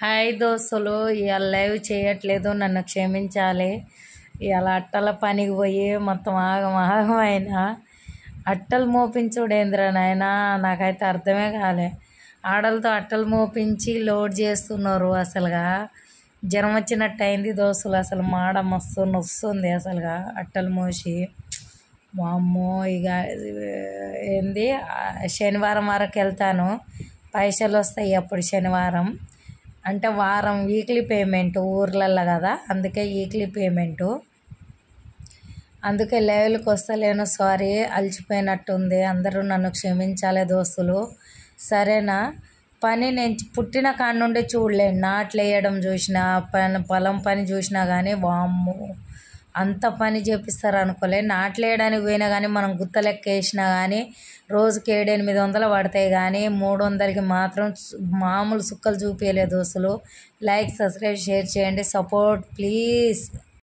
Hi దోస్తులు, ఇవాళ live చేయట్లేదు, నన్ను క్షమించాలి. ఇవాళ అట్టల పనికి పోయి మొత్తం ఆగమైన అట్టలు మోపించుడేంద్రా నాయనా, నాకైతే అర్థమే కాలే. ఆడలతో అట్టలు మోపించి లోడ్ చేస్తున్నారు. అసలుగా జ్వరం వచ్చినట్టు అయింది దోస్తులు. అసలు మాడ మస్తు నొస్తుంది అసలుగా అట్టలు మోసి. వామ్మో, ఇక ఏంది శనివారం వరకు వెళ్తాను, పైసలు వస్తాయి అప్పుడు శనివారం. అంటే వారం వీక్లీ పేమెంట్ ఊర్లల్లో కదా, అందుకే వీక్లీ పేమెంటు. అందుకే లెవెల్కి వస్తలేను, సారీ. అలసిపోయినట్టుంది, అందరూ నన్ను క్షమించాలి దోస్తులు, సరేనా. పని నేను పుట్టిన కాడ నుండి చూడలేను. నాట్లు వేయడం చూసినా, పొలం పని చూసినా కానీ వామ్మో అంత పని చేపిస్తారు అనుకోలే. నాట్లు వేయడానికి పోయినా కానీ మనం గుత్త లెక్క వేసినా కానీ రోజుకి 700-800 పడతాయి, కానీ 300కి మాత్రం మామూలు సుక్కలు చూపించలేదు దోస్తులు. లైక్, సబ్స్క్రైబ్, షేర్ చేయండి, సపోర్ట్ ప్లీజ్.